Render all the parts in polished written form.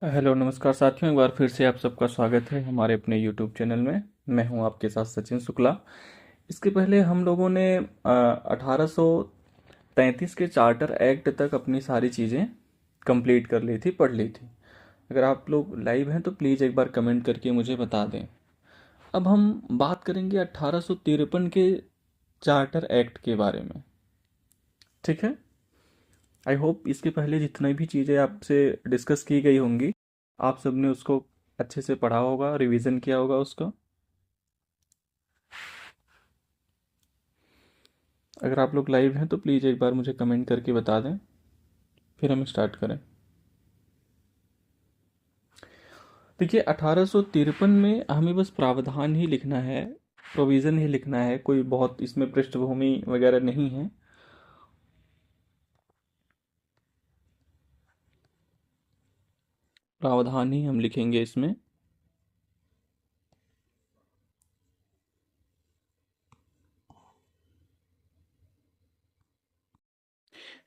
Hello नमस्कार साथियों, एक बार फिर से आप सबका स्वागत है हमारे अपने यूट्यूब चैनल में। मैं हूं आपके साथ सचिन शुक्ला। इसके पहले हम लोगों ने 1833 के चार्टर एक्ट तक अपनी सारी चीज़ें कंप्लीट कर ली थी, पढ़ ली थी। अगर आप लोग लाइव हैं तो प्लीज़ एक बार कमेंट करके मुझे बता दें। अब हम बात करेंगे 1853 के चार्टर एक्ट के बारे में। ठीक है। आई होप इसके पहले जितनी भी चीज़ें आपसे डिस्कस की गई होंगी, आप सबने उसको अच्छे से पढ़ा होगा, रिवीजन किया होगा उसका। अगर आप लोग लाइव हैं तो प्लीज़ एक बार मुझे कमेंट करके बता दें, फिर हम स्टार्ट करें। देखिए, 1853 में हमें बस प्रावधान ही लिखना है, प्रोविज़न ही लिखना है, कोई बहुत इसमें पृष्ठभूमि वगैरह नहीं है। प्रावधान ही हम लिखेंगे इसमें।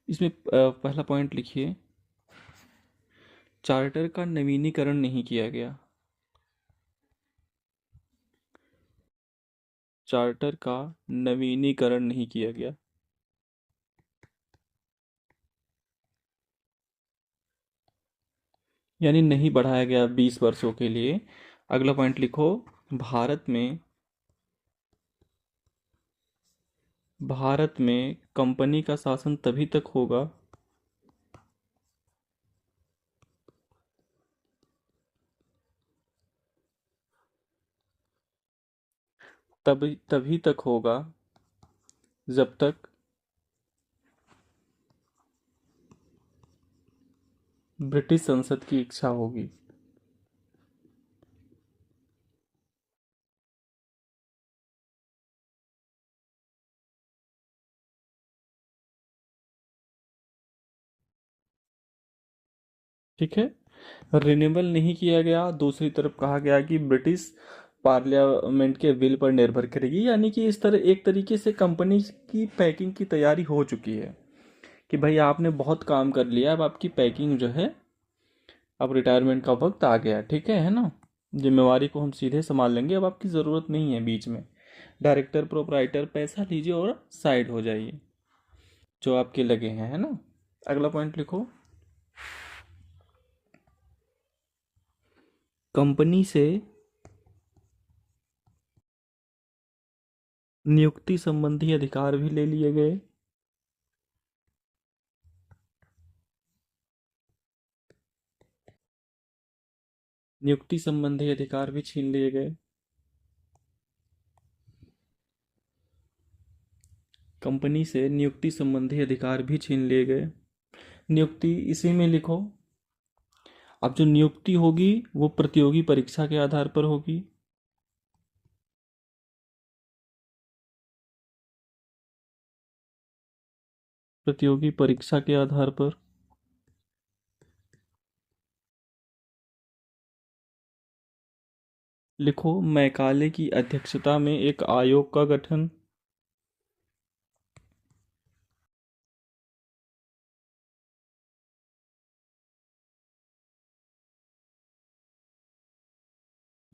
इसमें पहला पॉइंट लिखिए, चार्टर का नवीनीकरण नहीं किया गया। चार्टर का नवीनीकरण नहीं किया गया। यानी नहीं बढ़ाया गया 20 वर्षों के लिए। अगला पॉइंट लिखो, भारत में भारत में कंपनी का शासन तभी तक होगा तभी तभी तक होगा जब तक ब्रिटिश संसद की इच्छा होगी। ठीक है। रिन्यूएबल नहीं किया गया, दूसरी तरफ कहा गया कि ब्रिटिश पार्लियामेंट के विल पर निर्भर करेगी। यानी कि इस तरह एक तरीके से कंपनी की पैकिंग की तैयारी हो चुकी है कि भाई आपने बहुत काम कर लिया, अब आपकी पैकिंग जो है, अब रिटायरमेंट का वक्त आ गया। ठीक है ना। जिम्मेवारी को हम सीधे संभाल लेंगे, अब आपकी ज़रूरत नहीं है बीच में। डायरेक्टर प्रोपराइटर पैसा लीजिए और साइड हो जाइए जो आपके लगे हैं, है ना। अगला पॉइंट लिखो, कंपनी से नियुक्ति संबंधी अधिकार भी ले लिए गए। नियुक्ति संबंधी अधिकार भी छीन लिए गए। कंपनी से नियुक्ति संबंधी अधिकार भी छीन लिए गए। नियुक्ति इसी में लिखो। अब जो नियुक्ति होगी वो प्रतियोगी परीक्षा के आधार पर होगी। प्रतियोगी परीक्षा के आधार पर। लिखो, मैकाले की अध्यक्षता में एक आयोग का गठन।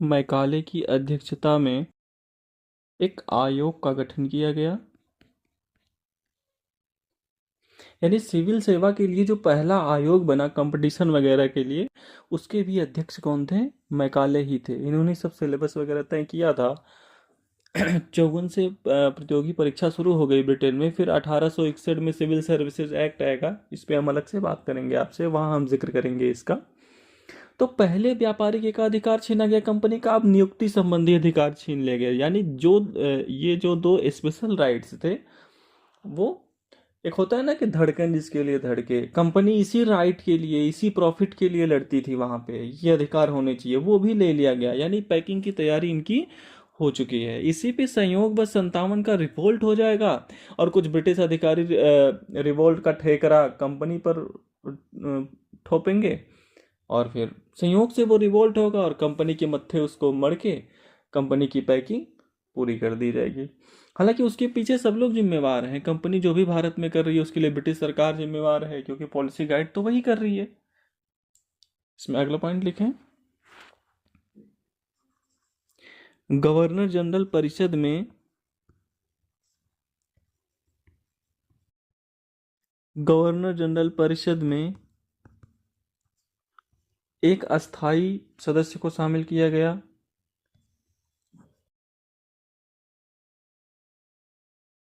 मैकाले की अध्यक्षता में एक आयोग का गठन किया गया। यानी सिविल सेवा के लिए जो पहला आयोग बना कंपटीशन वगैरह के लिए, उसके भी अध्यक्ष कौन थे? मैकाले ही थे। इन्होंने सब सिलेबस वगैरह तय किया था। 54 से प्रतियोगी परीक्षा शुरू हो गई ब्रिटेन में। फिर 1861 में सिविल सर्विसेज एक्ट आएगा, इस पे हम अलग से बात करेंगे आपसे, वहाँ हम जिक्र करेंगे इसका। तो पहले व्यापारिक एकाधिकार छीना गया कंपनी का, अब नियुक्ति संबंधी अधिकार छीन लिया गया। यानी जो ये जो दो स्पेशल राइट्स थे, वो एक होता है ना कि धड़कन जिसके लिए धड़के, कंपनी इसी राइट के लिए, इसी प्रॉफिट के लिए लड़ती थी, वहां पे ये अधिकार होने चाहिए, वो भी ले लिया गया। यानी पैकिंग की तैयारी इनकी हो चुकी है। इसी पे संयोग बस 57 का रिवोल्ट हो जाएगा और कुछ ब्रिटिश अधिकारी रिवोल्ट का ठेकरा कंपनी पर ठोपेंगे, और फिर संयोग से वो रिवोल्ट होगा और कंपनी के मत्थे उसको मड़ के कंपनी की पैकिंग पूरी कर दी जाएगी। हालांकि उसके पीछे सब लोग जिम्मेवार हैं। कंपनी जो भी भारत में कर रही है उसके लिए ब्रिटिश सरकार जिम्मेवार है, क्योंकि पॉलिसी गाइड तो वही कर रही है। इसमें अगला पॉइंट लिखें, गवर्नर जनरल परिषद में गवर्नर जनरल परिषद में एक अस्थाई सदस्य को शामिल किया गया।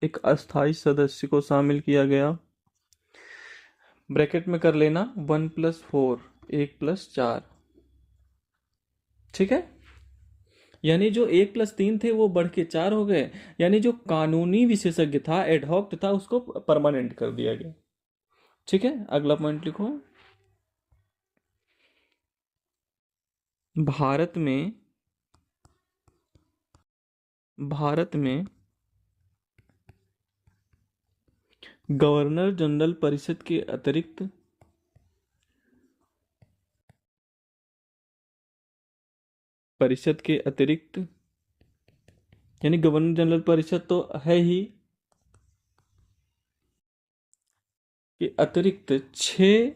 एक अस्थाई सदस्य को शामिल किया गया, ब्रैकेट में कर लेना 1+4, 1+4, ठीक है। यानी जो 1+3 थे वो बढ़ के 4 हो गए, यानी जो कानूनी विशेषज्ञ था, एडहॉक था, उसको परमानेंट कर दिया गया, ठीक है। अगला पॉइंट लिखो, भारत में गवर्नर जनरल परिषद के अतिरिक्त यानी गवर्नर जनरल परिषद तो है ही, के अतिरिक्त छह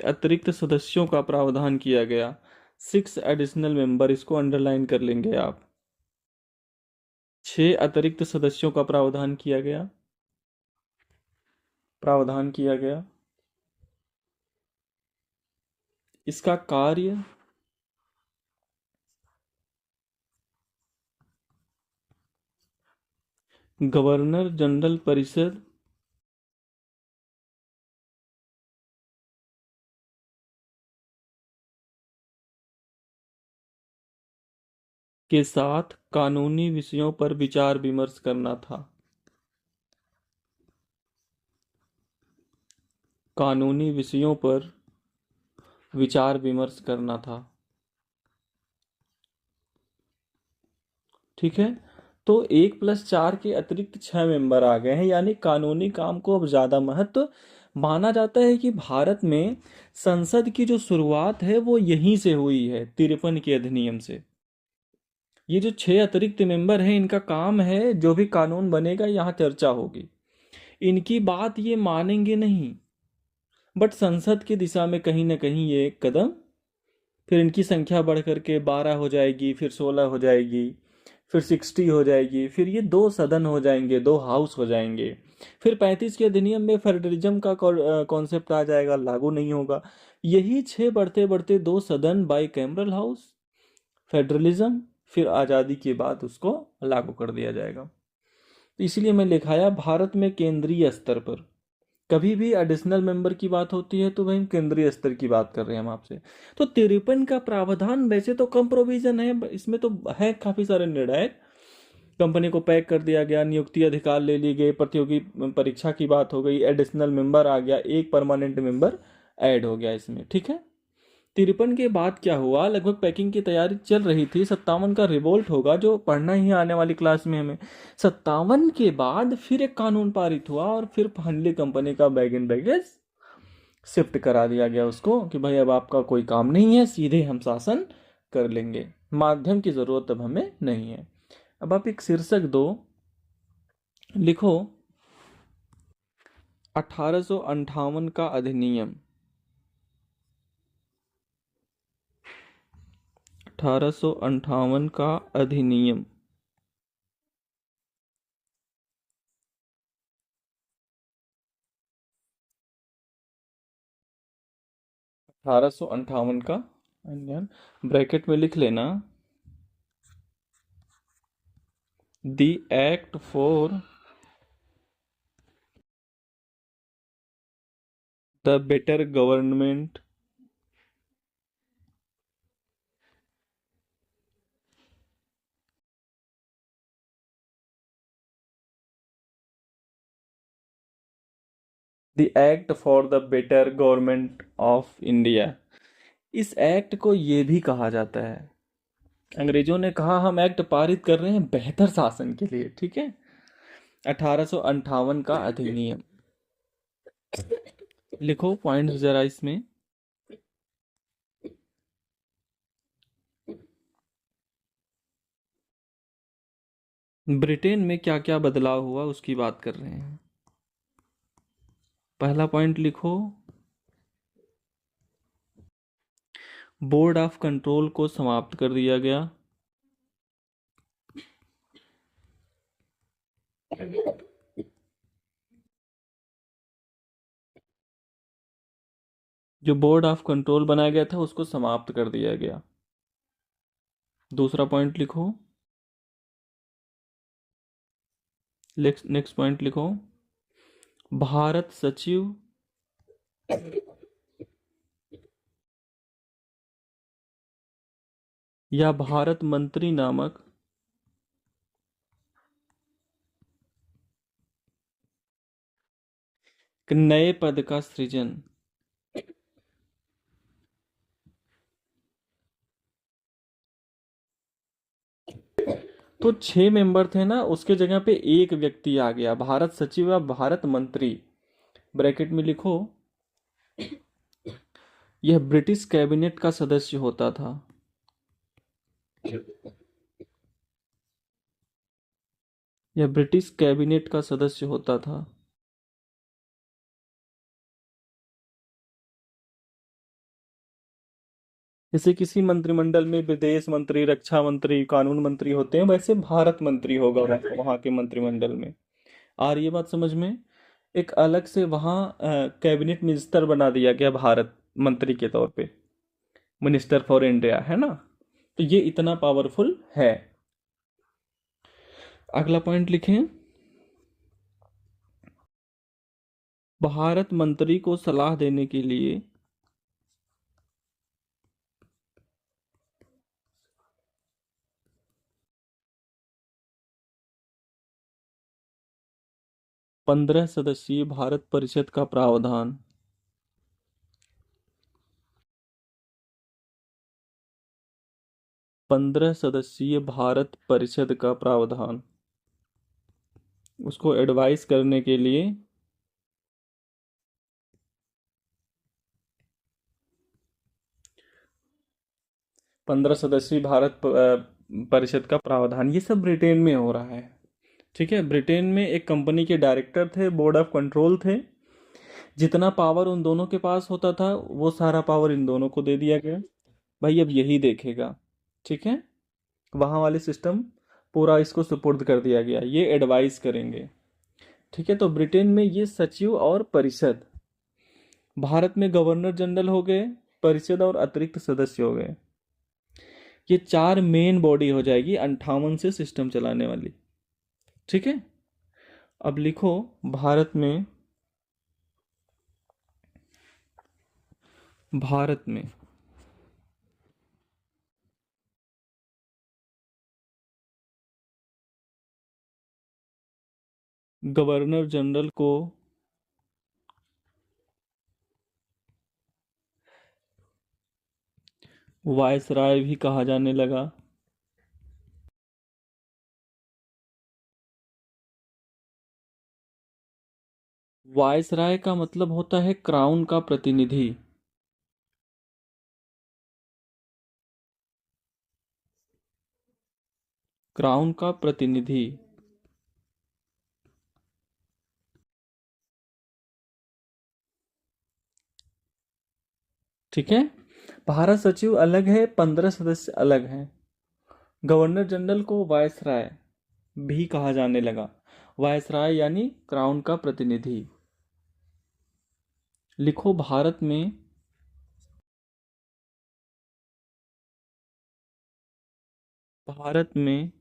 अतिरिक्त सदस्यों का प्रावधान किया गया। 6 एडिशनल मेंबर, इसको अंडरलाइन कर लेंगे आप। 6 अतिरिक्त सदस्यों का प्रावधान किया गया, इसका कार्य गवर्नर जनरल परिषद के साथ कानूनी विषयों पर विचार विमर्श करना था। कानूनी विषयों पर विचार विमर्श करना था, ठीक है। तो 1+4 के अतिरिक्त 6 मेंबर आ गए हैं, यानी कानूनी काम को अब ज्यादा महत्व माना जाता है कि भारत में संसद की जो शुरुआत है वो यहीं से हुई है, 53 के अधिनियम से। ये जो 6 अतिरिक्त मेंबर हैं, इनका काम है जो भी कानून बनेगा यहाँ चर्चा होगी, इनकी बात ये मानेंगे नहीं, बट संसद की दिशा में कहीं ना कहीं ये एक कदम, फिर इनकी संख्या बढ़ करके 12 हो जाएगी, फिर 16 हो जाएगी, फिर 60 हो जाएगी, फिर ये 2 सदन हो जाएंगे, 2 हाउस हो जाएंगे, फिर 35 के अधिनियम में फेडरलिज्म का कॉन्सेप्ट आ जाएगा, लागू नहीं होगा। यही 6 बढ़ते बढ़ते 2 सदन, बाई कैमरल हाउस, फेडरलिज्म, फिर आज़ादी के बाद उसको लागू कर दिया जाएगा। तो इसीलिए मैं लिखाया, भारत में केंद्रीय स्तर पर कभी भी एडिशनल मेंबर की बात होती है तो वही केंद्रीय स्तर की बात कर रहे हैं हम आपसे। तो 53 का प्रावधान वैसे तो कम प्रोविजन है, इसमें तो है काफी सारे निर्णायक। कंपनी को पैक कर दिया गया, नियुक्ति अधिकार ले ली गई, प्रतियोगी परीक्षा की बात हो गई, एडिशनल मेंबर आ गया, एक परमानेंट मेंबर ऐड हो गया इसमें, ठीक है। 53 के बाद क्या हुआ, लगभग पैकिंग की तैयारी चल रही थी, 57 का रिवोल्ट होगा जो पढ़ना ही आने वाली क्लास में हमें। 57 के बाद फिर एक कानून पारित हुआ और फिर फाइनली कंपनी का बैग इन बैगेज शिफ्ट करा दिया गया उसको कि भाई अब आपका कोई काम नहीं है, सीधे हम शासन कर लेंगे, माध्यम की जरूरत अब हमें नहीं है। अब आप एक शीर्षक दो, लिखो 1858 का अधिनियम। 1858 का अधिनियम 1858 का अधिनियम, ब्रैकेट में लिख लेना, the act for the better government the act for the better government of India. इस एक्ट को ये भी कहा जाता है, अंग्रेजों ने कहा हम एक्ट पारित कर रहे हैं बेहतर शासन के लिए, ठीक है। 1858 का अधिनियम लिखो पॉइंट जरा इसमें, ब्रिटेन में क्या क्या बदलाव हुआ उसकी बात कर रहे हैं। पहला पॉइंट लिखो, बोर्ड ऑफ कंट्रोल को समाप्त कर दिया गया। जो बोर्ड ऑफ कंट्रोल बनाया गया था उसको समाप्त कर दिया गया। दूसरा पॉइंट लिखो, नेक्स्ट पॉइंट लिखो, भारत सचिव या भारत मंत्री नामक एक नए पद का सृजन। तो 6 मेंबर थे ना, उसके जगह पे एक व्यक्ति आ गया, भारत सचिव या भारत मंत्री। ब्रैकेट में लिखो, यह ब्रिटिश कैबिनेट का सदस्य होता था। यह ब्रिटिश कैबिनेट का सदस्य होता था। जैसे किसी मंत्रिमंडल में विदेश मंत्री, रक्षा मंत्री, कानून मंत्री होते हैं, वैसे भारत मंत्री होगा वहाँ के मंत्रिमंडल में। आ रही है बात समझ में? एक अलग से वहाँ कैबिनेट मिनिस्टर बना दिया गया भारत मंत्री के तौर पे, मिनिस्टर फॉर इंडिया, है ना। तो ये इतना पावरफुल है। अगला पॉइंट लिखें, भारत मंत्री को सलाह देने के लिए 15 सदस्यीय भारत परिषद का प्रावधान। 15 सदस्यीय भारत परिषद का प्रावधान, उसको एडवाइस करने के लिए 15 सदस्यीय भारत परिषद का प्रावधान। ये सब ब्रिटेन में हो रहा है। ठीक है, ब्रिटेन में एक कंपनी के डायरेक्टर थे, बोर्ड ऑफ कंट्रोल थे। जितना पावर उन दोनों के पास होता था वो सारा पावर इन दोनों को दे दिया गया। भाई अब यही देखेगा। ठीक है, वहाँ वाले सिस्टम पूरा इसको सुपुर्द कर दिया गया, ये एडवाइस करेंगे। ठीक है, तो ब्रिटेन में ये सचिव और परिषद, भारत में गवर्नर जनरल हो गए, परिषद और अतिरिक्त सदस्य हो गए। ये 4 मेन बॉडी हो जाएगी 58 से सिस्टम चलाने वाली। ठीक है, अब लिखो, भारत में गवर्नर जनरल को वायसराय भी कहा जाने लगा। वायसराय का मतलब होता है क्राउन का प्रतिनिधि। क्राउन का प्रतिनिधि। ठीक है, भारत सचिव अलग है, 15 सदस्य अलग हैं। गवर्नर जनरल को वायसराय भी कहा जाने लगा। वायसराय यानी क्राउन का प्रतिनिधि। लिखो, भारत में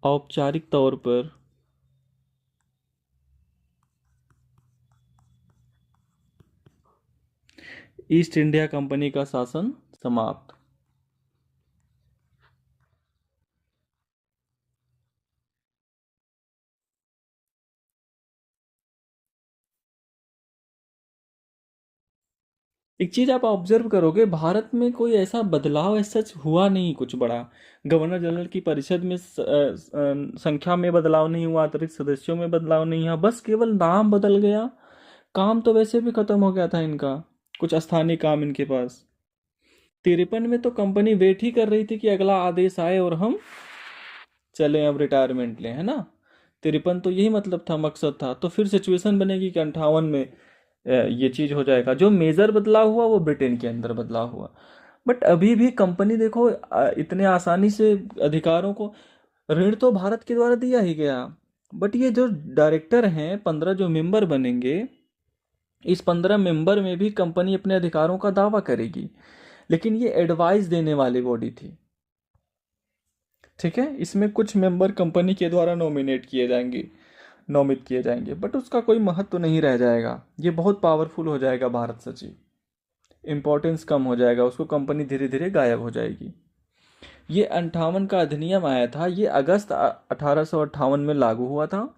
औपचारिक तौर पर ईस्ट इंडिया कंपनी का शासन समाप्त। एक चीज आप ऑब्जर्व करोगे, भारत में कोई ऐसा बदलाव ऐसा हुआ नहीं कुछ बड़ा। गवर्नर जनरल की परिषद में संख्या में बदलाव नहीं हुआ, अतिरिक्त सदस्यों में बदलाव नहीं हुआ, बस केवल नाम बदल गया। काम तो वैसे भी खत्म हो गया था इनका, कुछ स्थानीय काम इनके पास। 53 में तो कंपनी वेट ही कर रही थी कि अगला आदेश आए और हम चलें, अब रिटायरमेंट लें, है ना। 53 तो यही मतलब था, मकसद था। तो फिर सिचुएशन बनेगी कि 58 में ये चीज हो जाएगा। जो मेजर बदलाव हुआ वो ब्रिटेन के अंदर बदलाव हुआ। बट अभी भी कंपनी देखो इतने आसानी से अधिकारों को, ऋण तो भारत के द्वारा दिया ही गया, बट ये जो डायरेक्टर हैं 15 जो मेंबर बनेंगे, इस 15 मेंबर में भी कंपनी अपने अधिकारों का दावा करेगी, लेकिन ये एडवाइस देने वाली बॉडी थी। ठीक है, इसमें कुछ मेंबर कंपनी के द्वारा नोमित किए जाएंगे, बट उसका कोई महत्व तो नहीं रह जाएगा। ये बहुत पावरफुल हो जाएगा भारत सचिव, इंपॉर्टेंस कम हो जाएगा, उसको कंपनी धीरे धीरे गायब हो जाएगी। ये 58 का अधिनियम आया था, ये अगस्त 1858 में लागू हुआ था।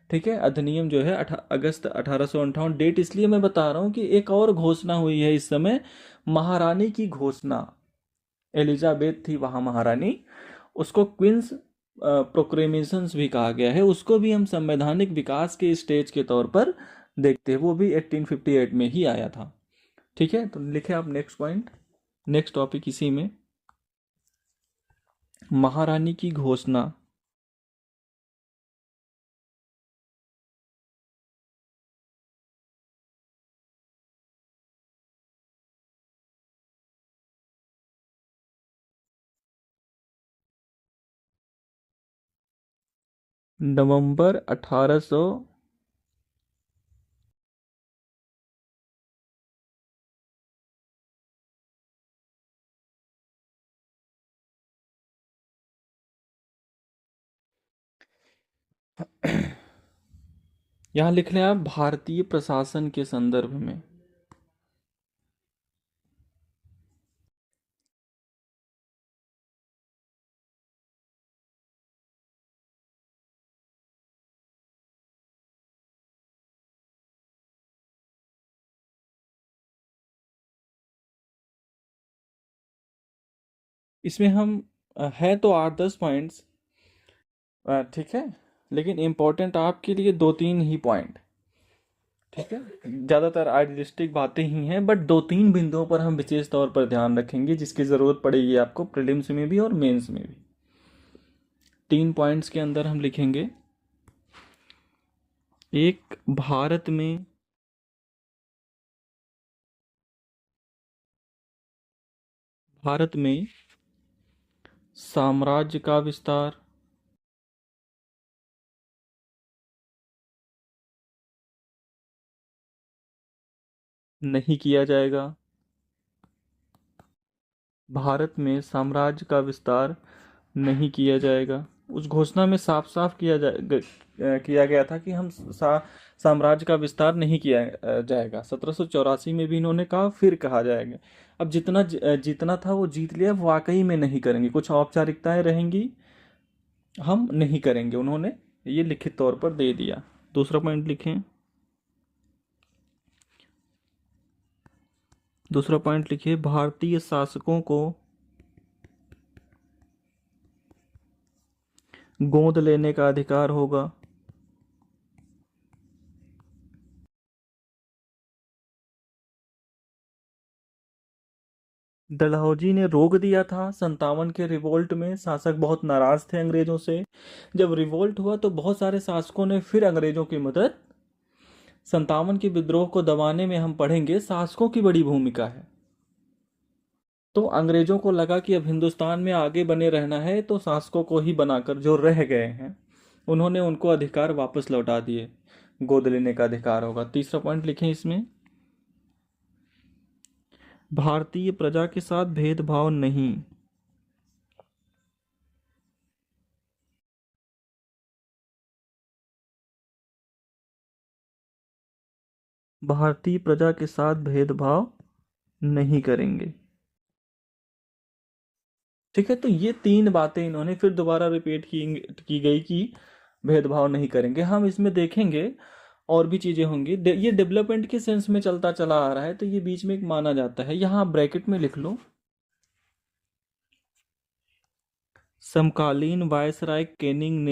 ठीक है, अधिनियम जो है अगस्त 1858। डेट इसलिए मैं बता रहा हूँ कि एक और घोषणा हुई है इस समय, महारानी की घोषणा। एलिजाबेथ थी वहाँ महारानी, उसको क्वींस प्रोक्लेमेशंस भी कहा गया है। उसको भी हम संवैधानिक विकास के स्टेज के तौर पर देखते हैं, वो भी 1858 में ही आया था। ठीक है, तो लिखे आप नेक्स्ट पॉइंट, नेक्स्ट टॉपिक इसी में, महारानी की घोषणा। नवंबर 1800, यहाँ लिख लें आप, भारतीय प्रशासन के संदर्भ में। इसमें हम है तो 8-10 पॉइंट्स, ठीक है, लेकिन इम्पोर्टेंट आपके लिए 2-3 ही पॉइंट। ठीक है, ज़्यादातर आइडियलिस्टिक बातें ही हैं, बट 2-3 बिंदुओं पर हम विशेष तौर पर ध्यान रखेंगे, जिसकी ज़रूरत पड़ेगी आपको प्रीलिम्स में भी और मेंस में भी। 3 पॉइंट्स के अंदर हम लिखेंगे, एक, भारत में साम्राज्य का विस्तार नहीं किया जाएगा। भारत में साम्राज्य का विस्तार नहीं किया जाएगा। उस घोषणा में साफ साफ किया गया था कि हम साम्राज्य का विस्तार नहीं किया जाएगा। 1784 में भी इन्होंने कहा, फिर कहा जाएगा। अब जीतना था वो जीत लिया, वाकई में नहीं करेंगे, कुछ औपचारिकताएं रहेंगी, हम नहीं करेंगे, उन्होंने ये लिखित तौर पर दे दिया। दूसरा पॉइंट लिखें, दूसरा पॉइंट लिखिए, भारतीय शासकों को गोद लेने का अधिकार होगा। डलहौजी ने रोक दिया था 57 के रिवोल्ट में, शासक बहुत नाराज थे अंग्रेजों से। जब रिवोल्ट हुआ तो बहुत सारे शासकों ने फिर अंग्रेजों की मदद, 57 के विद्रोह को दबाने में हम पढ़ेंगे शासकों की बड़ी भूमिका है। तो अंग्रेजों को लगा कि अब हिंदुस्तान में आगे बने रहना है, तो शासकों को ही बनाकर जो रह गए हैं उन्होंने उनको अधिकार वापस लौटा दिए, गोद लेने का अधिकार होगा। तीसरा पॉइंट लिखें इसमें, भारतीय प्रजा के साथ भेदभाव नहीं। भारतीय प्रजा के साथ भेदभाव नहीं करेंगे। ठीक है, तो ये 3 बातें इन्होंने फिर दोबारा रिपीट की गई कि भेदभाव नहीं करेंगे। हम इसमें देखेंगे और भी चीजें होंगी। ये डेवलपमेंट के सेंस में चलता चला आ रहा है, तो ये बीच में एक माना जाता है, यहाँ ब्रैकेट में लिख लो, समकालीन वायसराय केनिंग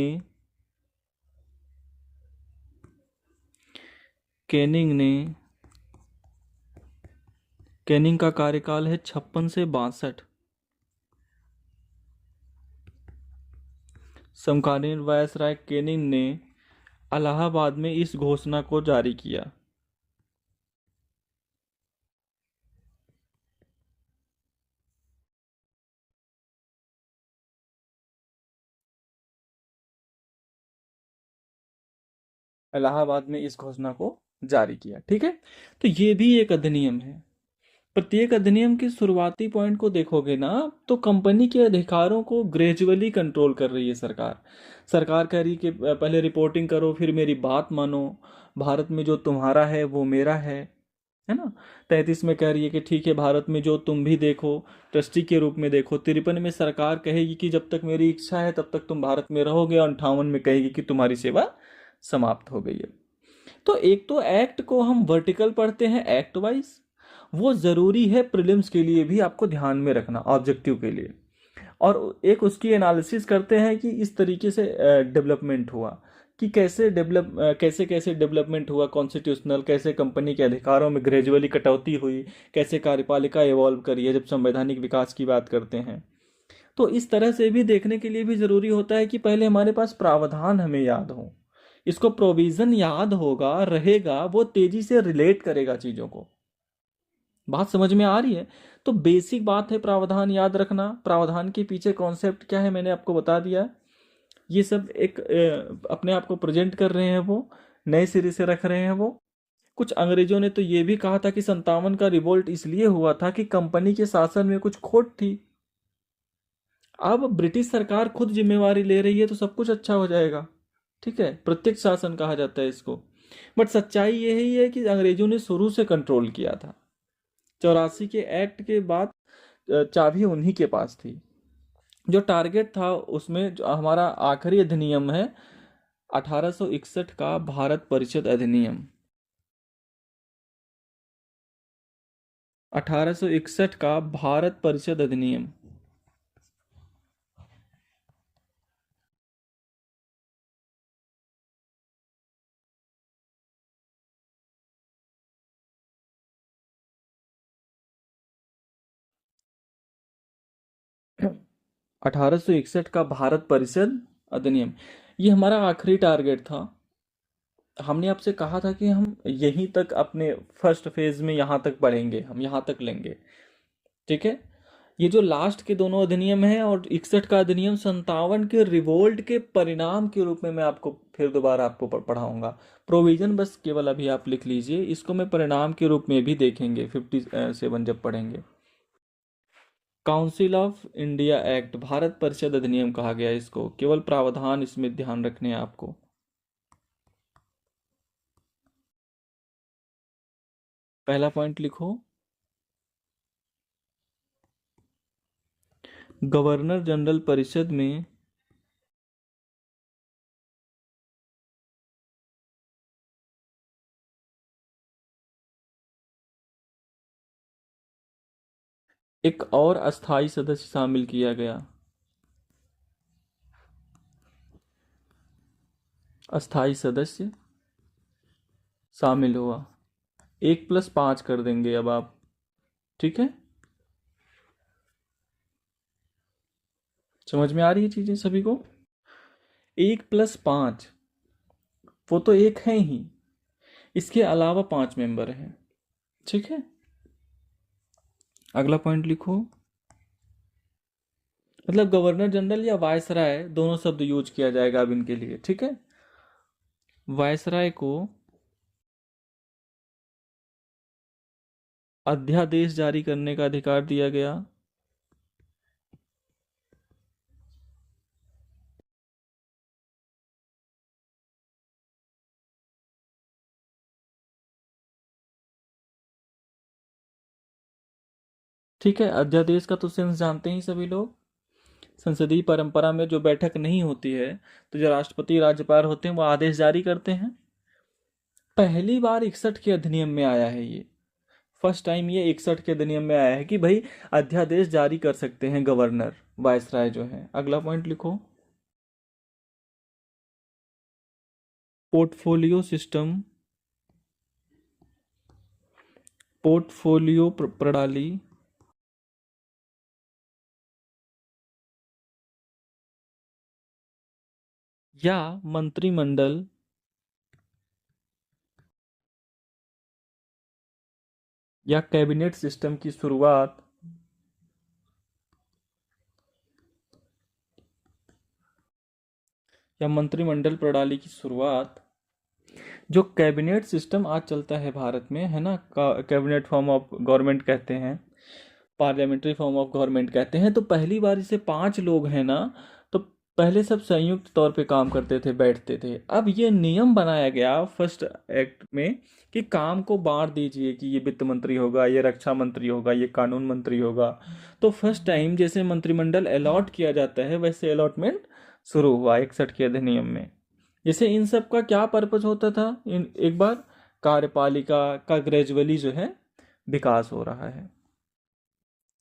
ने कैनिंग का कार्यकाल है 56 से 62। समकालीन वायसराय कैनिंग ने इलाहाबाद में इस घोषणा को जारी किया। इलाहाबाद में इस घोषणा को जारी किया। ठीक है, तो ये भी एक अधिनियम है। प्रत्येक अधिनियम के शुरुआती पॉइंट को देखोगे ना, तो कंपनी के अधिकारों को ग्रेजुअली कंट्रोल कर रही है सरकार। सरकार कह रही कि पहले रिपोर्टिंग करो, फिर मेरी बात मानो, भारत में जो तुम्हारा है वो मेरा है ना। 33 में कह रही है कि ठीक है, भारत में जो तुम भी देखो ट्रस्टी के रूप में देखो। 53 में सरकार कहेगी कि जब तक मेरी इच्छा है तब तक तुम भारत में रहोगे, और 58 में कहेगी कि तुम्हारी सेवा समाप्त हो गई है। तो एक तो एक्ट को हम वर्टिकल पढ़ते हैं एक्ट वाइज, वो ज़रूरी है प्रीलिम्स के लिए भी आपको ध्यान में रखना, ऑब्जेक्टिव के लिए। और एक उसकी एनालिसिस करते हैं कि इस तरीके से डेवलपमेंट हुआ, कि कैसे कैसे डेवलपमेंट हुआ कॉन्स्टिट्यूशनल, कैसे कंपनी के अधिकारों में ग्रेजुअली कटौती हुई, कैसे कार्यपालिका इवॉल्व करी है जब संवैधानिक विकास की बात करते हैं। तो इस तरह से भी देखने के लिए भी ज़रूरी होता है कि पहले हमारे पास प्रावधान हमें याद हो, इसको प्रोविज़न याद होगा रहेगा, वो तेज़ी से रिलेट करेगा चीज़ों को। बात समझ में आ रही है? तो बेसिक बात है प्रावधान याद रखना। प्रावधान के पीछे कॉन्सेप्ट क्या है मैंने आपको बता दिया। ये सब एक अपने आप को प्रेजेंट कर रहे हैं, वो नए सिरे से रख रहे हैं वो। कुछ अंग्रेजों ने तो ये भी कहा था कि 57 का रिवोल्ट इसलिए हुआ था कि कंपनी के शासन में कुछ खोट थी। अब ब्रिटिश सरकार खुद जिम्मेवारी ले रही है तो सब कुछ अच्छा हो जाएगा। ठीक है, प्रत्यक्ष शासन कहा जाता है इसको। बट सच्चाई यही है कि अंग्रेजों ने शुरू से कंट्रोल किया था। 84 के एक्ट के बाद चाबी उन्हीं के पास थी। जो टारगेट था उसमें जो हमारा आखिरी अधिनियम है 1861 का भारत परिषद अधिनियम। 1861 का भारत परिषद अधिनियम। अठारह सौ इकसठ का भारत परिषद अधिनियम, ये हमारा आखिरी टारगेट था। हमने आपसे कहा था कि हम यहीं तक अपने फर्स्ट फेज में यहाँ तक बढ़ेंगे, हम यहाँ तक लेंगे। ठीक है, ये जो लास्ट के दोनों अधिनियम हैं और 61 का अधिनियम 57 के रिवोल्ट के परिणाम के रूप में मैं आपको फिर दोबारा आपको पढ़ाऊंगा। प्रोविजन बस केवल अभी आप लिख लीजिए, इसको मैं परिणाम के रूप में भी देखेंगे 57 जब पढ़ेंगे। Council of India act, Bharat परिषद अधिनियम कहा गया इसको, केवल प्रावधान इसमें ध्यान रखने हैं आपको। पहला पॉइंट लिखो, गवर्नर जनरल परिषद में एक और अस्थाई सदस्य शामिल किया गया। अस्थाई सदस्य शामिल हुआ, 1+5 कर देंगे अब आप। ठीक है, समझ में आ रही है चीजें सभी को? 1+5, वो तो एक है ही, इसके अलावा 5 मेंबर हैं। ठीक है, अगला पॉइंट लिखो, मतलब गवर्नर जनरल या वायसराय दोनों शब्द यूज किया जाएगा अब इनके लिए। ठीक है, वायसराय को अध्यादेश जारी करने का अधिकार दिया गया। ठीक है, अध्यादेश का तो सेंस जानते ही सभी लोग। संसदीय परंपरा में जो बैठक नहीं होती है तो जो राष्ट्रपति राज्यपाल होते हैं वो आदेश जारी करते हैं। पहली बार 61 के अधिनियम में आया है ये, फर्स्ट टाइम ये 61 के अधिनियम में आया है कि भाई अध्यादेश जारी कर सकते हैं गवर्नर, वायसराय जो है। अगला पॉइंट लिखो, पोर्टफोलियो सिस्टम पोर्टफोलियो प्रणाली या मंत्रिमंडल या कैबिनेट सिस्टम की शुरुआत या मंत्रिमंडल प्रणाली की शुरुआत, जो कैबिनेट सिस्टम आज चलता है भारत में, है ना, कैबिनेट फॉर्म ऑफ गवर्नमेंट कहते हैं, पार्लियामेंट्री फॉर्म ऑफ गवर्नमेंट कहते हैं, तो पहली बार इसे 5 लोग हैं ना, तो पहले सब संयुक्त तौर पे काम करते थे, बैठते थे। अब ये नियम बनाया गया फर्स्ट एक्ट में कि काम को बांट दीजिए, कि ये वित्त मंत्री होगा, ये रक्षा मंत्री होगा, ये कानून मंत्री होगा। तो फर्स्ट टाइम जैसे मंत्रिमंडल अलॉट किया जाता है, वैसे अलॉटमेंट शुरू हुआ 61 के अधिनियम में। जैसे इन सब का क्या पर्पज होता था, इन एक बार कार्यपालिका का ग्रेजुअली जो है विकास हो रहा है।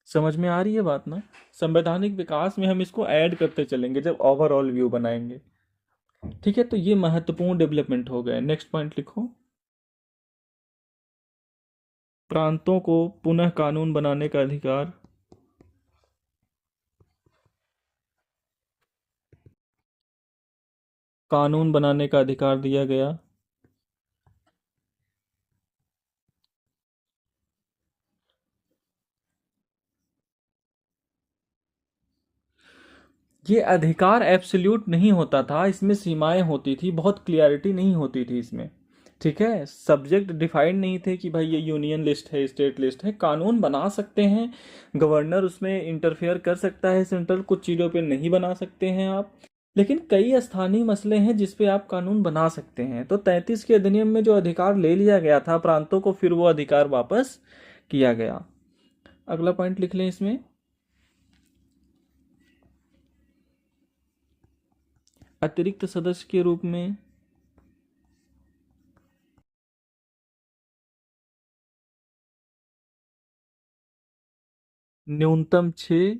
समझ में आ रही है बात ना? संवैधानिक विकास में हम इसको ऐड करते चलेंगे जब ओवरऑल व्यू बनाएंगे। ठीक है, तो ये महत्वपूर्ण डेवलपमेंट हो गए। नेक्स्ट पॉइंट लिखो। प्रांतों को पुनः कानून बनाने का अधिकार। कानून बनाने का अधिकार दिया गया। ये अधिकार एब्सोल्यूट नहीं होता था, इसमें सीमाएं होती थी, बहुत क्लियरिटी नहीं होती थी इसमें। ठीक है, सब्जेक्ट डिफाइंड नहीं थे कि भाई ये यूनियन लिस्ट है, स्टेट लिस्ट है। कानून बना सकते हैं, गवर्नर उसमें इंटरफेयर कर सकता है, सेंट्रल कुछ चीज़ों पे नहीं बना सकते हैं आप, लेकिन कई स्थानीय मसले हैं जिस पे आप कानून बना सकते हैं। तो 33 के अधिनियम में जो अधिकार ले लिया गया था प्रांतों को, फिर वो अधिकार वापस किया गया। अगला पॉइंट लिख लें इसमें। अतिरिक्त सदस्य के रूप में न्यूनतम 6,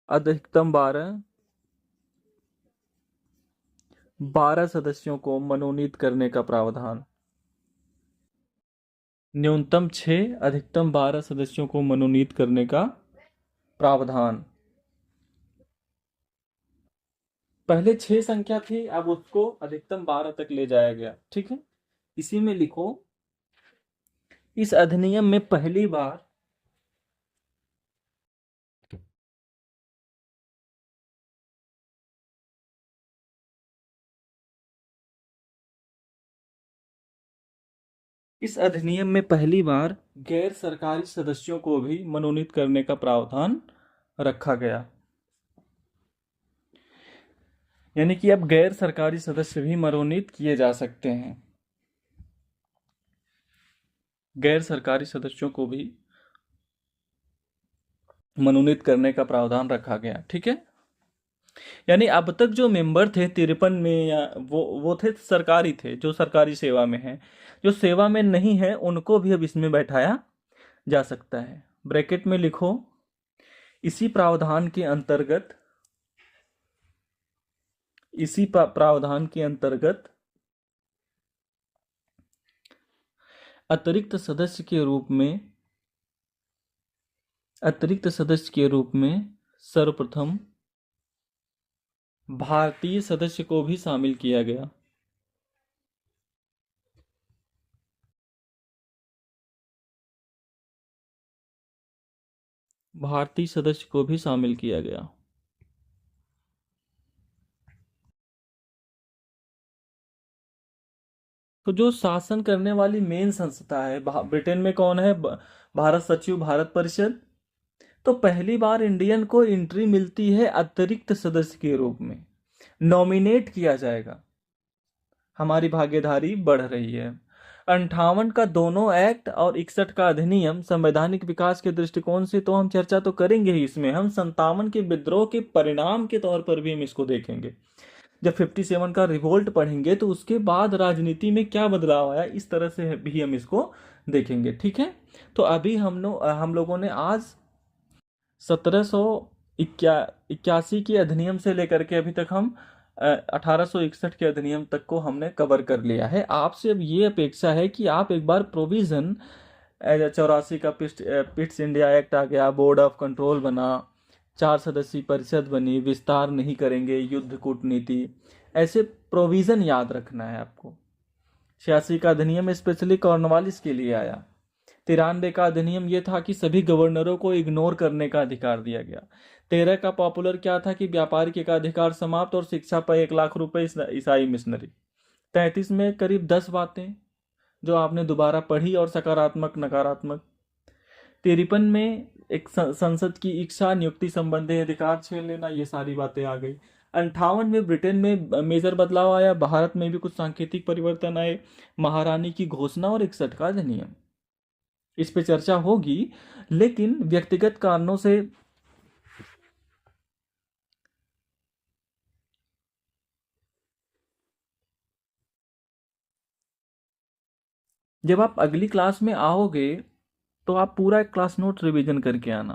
अधिकतम 12 सदस्यों को मनोनीत करने का प्रावधान। न्यूनतम 6, अधिकतम 12 सदस्यों को मनोनीत करने का प्रावधान। पहले 6 संख्या थी, अब उसको अधिकतम 12 तक ले जाया गया। ठीक है, इसी में लिखो, इस अधिनियम में पहली बार गैर सरकारी सदस्यों को भी मनोनीत करने का प्रावधान रखा गया। यानी कि अब गैर सरकारी सदस्य भी मनोनीत किए जा सकते हैं, गैर सरकारी सदस्यों को भी मनोनीत करने का प्रावधान रखा गया। ठीक है, यानी अब तक जो मेंबर थे 53 में, या वो थे सरकारी, थे जो सरकारी सेवा में हैं। जो सेवा में नहीं है उनको भी अब इसमें बैठाया जा सकता है। ब्रैकेट में लिखो, इसी प्रावधान के अंतर्गत, इसी प्रावधान के अंतर्गत अतिरिक्त सदस्य के रूप में, अतिरिक्त सदस्य के रूप में सर्वप्रथम भारतीय सदस्य को भी शामिल किया गया। भारतीय सदस्य को भी शामिल किया गया। तो जो शासन करने वाली मेन संस्था है ब्रिटेन में कौन है? भारत सचिव, भारत परिषद। तो पहली बार इंडियन को एंट्री मिलती है अतिरिक्त सदस्य के रूप में, नॉमिनेट किया जाएगा। हमारी भागीदारी बढ़ रही है। 58 का दोनों एक्ट और 61 का अधिनियम संवैधानिक विकास के दृष्टिकोण से तो हम चर्चा तो करेंगे ही इसमें, हम 57 के विद्रोह के परिणाम के तौर पर भी हम इसको देखेंगे। जब 57 का रिवोल्ट पढ़ेंगे तो उसके बाद राजनीति में क्या बदलाव आया, इस तरह से भी हम इसको देखेंगे। ठीक है, तो अभी हम लोगों ने आज 1781 के अधिनियम से लेकर के अभी तक हम 1861 के अधिनियम तक को हमने कवर कर लिया है। आपसे अब ये अपेक्षा है कि आप एक बार प्रोविजन, 84 का पिट्स इंडिया एक्ट आ गया, बोर्ड ऑफ कंट्रोल बना, 4 सदस्यीय परिषद बनी, विस्तार नहीं करेंगे, युद्ध कूटनीति, ऐसे प्रोविजन याद रखना है आपको। 86 का अधिनियम स्पेशली कॉर्नवालिस के लिए आया। 93 का अधिनियम यह था कि सभी गवर्नरों को इग्नोर करने का अधिकार दिया गया। 13 का पॉपुलर क्या था कि व्यापारिक एकाधिकार समाप्त और शिक्षा पर 1 लाख रुपए ईसाई मिशनरी। 33 में करीब 10 बातें जो आपने दोबारा पढ़ी और सकारात्मक नकारात्मक। 53 में एक संसद की इच्छा नियुक्ति संबंधी अधिकार छीन लेना, ये सारी बातें आ गई। 58 में ब्रिटेन में मेजर बदलाव आया, भारत में भी कुछ सांकेतिक परिवर्तन आए, महारानी की घोषणा और 61 का अधिनियम। इस पे चर्चा होगी, लेकिन व्यक्तिगत कारणों से जब आप अगली क्लास में आओगे तो आप पूरा क्लास नोट रिवीजन करके आना।